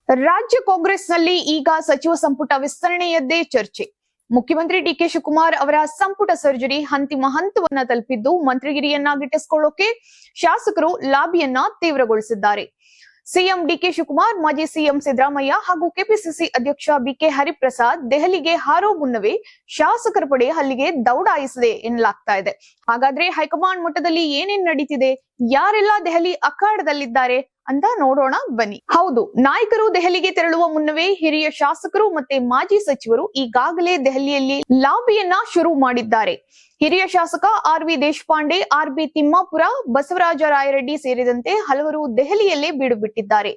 ರಾಜ್ಯ ಕಾಂಗ್ರೆಸ್ನಲ್ಲಿ ಈಗ ಸಚಿವ ಸಂಪುಟ ವಿಸ್ತರಣೆಯದ್ದೇ ಚರ್ಚೆ. ಮುಖ್ಯಮಂತ್ರಿ ಡಿಕೆ ಶಿವಕುಮಾರ್ ಅವರ ಸಂಪುಟ ಸರ್ಜರಿ ಅಂತಿಮ ಹಂತವನ್ನ ತಲುಪಿದ್ದು, ಮಂತ್ರಿಗಿರಿಯನ್ನ ಗಿಟ್ಟಿಸಿಕೊಳ್ಳೋಕೆ ಶಾಸಕರು ಲಾಬಿಯನ್ನ ತೀವ್ರಗೊಳಿಸಿದ್ದಾರೆ. ಸಿಎಂ ಡಿಕೆ ಶಿವಕುಮಾರ್, ಮಾಜಿ ಸಿಎಂ ಸಿದ್ದರಾಮಯ್ಯ ಹಾಗೂ ಕೆಪಿಸಿಸಿ ಅಧ್ಯಕ್ಷ ಬಿಕೆ ಹರಿಪ್ರಸಾದ್ ದೆಹಲಿಗೆ ಹಾರೋ ಮುನ್ನವೇ ಶಾಸಕರ ಪಡೆ ಅಲ್ಲಿಗೆ ದೌಡಾಯಿಸಿದೆ ಎನ್ನಲಾಗ್ತಾ ಇದೆ. ಹಾಗಾದ್ರೆ ಹೈಕಮಾಂಡ್ ಮಟ್ಟದಲ್ಲಿ ಏನೇನ್ ನಡೀತಿದೆ, ಯಾರೆಲ್ಲ ದೆಹಲಿ ಅಖಾಡದಲ್ಲಿದ್ದಾರೆ ಅಂತ ನೋಡೋಣ ಬನ್ನಿ. ಹೌದು, ನಾಯಕರು ದೆಹಲಿಗೆ ತೆರಳುವ ಮುನ್ನವೇ ಹಿರಿಯ ಶಾಸಕರು ಮತ್ತೆ ಮಾಜಿ ಸಚಿವರು ಈಗಾಗಲೇ ದೆಹಲಿಯಲ್ಲಿ ಲಾಬಿಯನ್ನ ಶುರು ಮಾಡಿದ್ದಾರೆ. ಹಿರಿಯ ಶಾಸಕ ಆರ್.ವಿ. ದೇಶಪಾಂಡೆ, ಆರ್.ಬಿ. ತಿಮ್ಮಾಪುರ, ಬಸವರಾಜ ರಾಯರೆಡ್ಡಿ ಸೇರಿದಂತೆ ಹಲವರು ದೆಹಲಿಯಲ್ಲೇ ಬೀಡು ಬಿಟ್ಟಿದ್ದಾರೆ.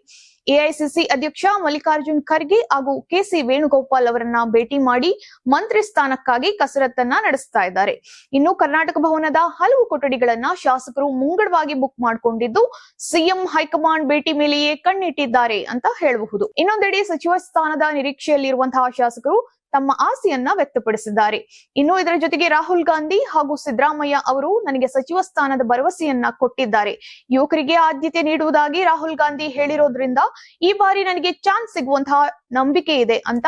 ಎಐಸಿಸಿ ಅಧ್ಯಕ್ಷ ಮಲ್ಲಿಕಾರ್ಜುನ್ ಖರ್ಗೆ ಹಾಗೂ ಕೆಸಿ ವೇಣುಗೋಪಾಲ್ ಅವರನ್ನ ಭೇಟಿ ಮಾಡಿ ಮಂತ್ರಿ ಸ್ಥಾನಕ್ಕಾಗಿ ಕಸರತ್ತನ್ನ ನಡೆಸ್ತಾ ಇದ್ದಾರೆ. ಇನ್ನು ಕರ್ನಾಟಕ ಭವನದ ಹಲವು ಕೊಠಡಿಗಳನ್ನ ಶಾಸಕರು ಮುಂಗಡವಾಗಿ ಬುಕ್ ಮಾಡಿಕೊಂಡಿದ್ದು, ಸಿಎಂ ಹೈಕಮಾಂಡ್ ಭೇಟಿ ಮೇಲೆಯೇ ಕಣ್ಣಿಟ್ಟಿದ್ದಾರೆ ಅಂತ ಹೇಳಬಹುದು. ಇನ್ನೊಂದೆಡೆ ಸಚಿವ ಸ್ಥಾನದ ನಿರೀಕ್ಷೆಯಲ್ಲಿರುವಂತಹ ಶಾಸಕರು ತಮ್ಮ ಆಸೆಯನ್ನ ವ್ಯಕ್ತಪಡಿಸಿದ್ದಾರೆ. ಇನ್ನು ಇದರ ಜೊತೆಗೆ ರಾಹುಲ್ ಗಾಂಧಿ ಹಾಗೂ ಸಿದ್ದರಾಮಯ್ಯ ಅವರು ನನಗೆ ಸಚಿವ ಸ್ಥಾನದ ಭರವಸೆಯನ್ನ ಕೊಟ್ಟಿದ್ದಾರೆ, ಯುವಕರಿಗೆ ಆದ್ಯತೆ ನೀಡುವುದಾಗಿ ರಾಹುಲ್ ಗಾಂಧಿ ಹೇಳಿರೋದ್ರಿಂದ ಈ ಬಾರಿ ನನಗೆ ಚಾನ್ಸ್ ಸಿಗುವಂತಹ ನಂಬಿಕೆ ಇದೆ ಅಂತ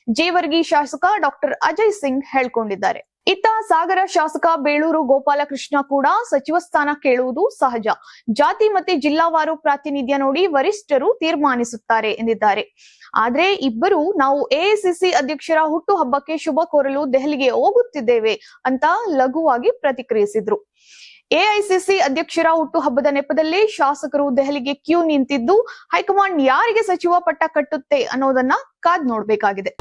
ಜೇವರ್ಗಿ ಶಾಸಕ ಡಾಕ್ಟರ್ ಅಜಯ್ ಸಿಂಗ್ ಹೇಳ್ಕೊಂಡಿದ್ದಾರೆ. ಇತ್ತ ಸಾಗರ ಶಾಸಕ ಬೇಳೂರು ಗೋಪಾಲಕೃಷ್ಣ ಕೂಡ ಸಚಿವ ಸ್ಥಾನ ಕೇಳುವುದು ಸಹಜ, ಜಾತಿ ಮತ್ತೆ ಜಿಲ್ಲಾವಾರು ಪ್ರಾತಿನಿಧ್ಯ ನೋಡಿ ವರಿಷ್ಠರು ತೀರ್ಮಾನಿಸುತ್ತಾರೆ ಎಂದಿದ್ದಾರೆ. ಆದ್ರೆ ಇಬ್ಬರು ನಾವು ಎಐಸಿಸಿ ಅಧ್ಯಕ್ಷರ ಹುಟ್ಟು ಹಬ್ಬಕ್ಕೆ ಶುಭ ಕೋರಲು ದೆಹಲಿಗೆ ಹೋಗುತ್ತಿದ್ದೇವೆ ಅಂತ ಲಘುವಾಗಿ ಪ್ರತಿಕ್ರಿಯಿಸಿದ್ರು. ಎಐಸಿಸಿ ಅಧ್ಯಕ್ಷರ ಹುಟ್ಟು ಹಬ್ಬದ ನೆಪದಲ್ಲೇ ಶಾಸಕರು ದೆಹಲಿಗೆ ಕ್ಯೂ ನಿಂತಿದ್ದು, ಹೈಕಮಾಂಡ್ ಯಾರಿಗೆ ಸಚಿವ ಪಟ್ಟ ಕಟ್ಟುತ್ತೆ ಅನ್ನೋದನ್ನ ಕಾದ್ ನೋಡ್ಬೇಕಾಗಿದೆ.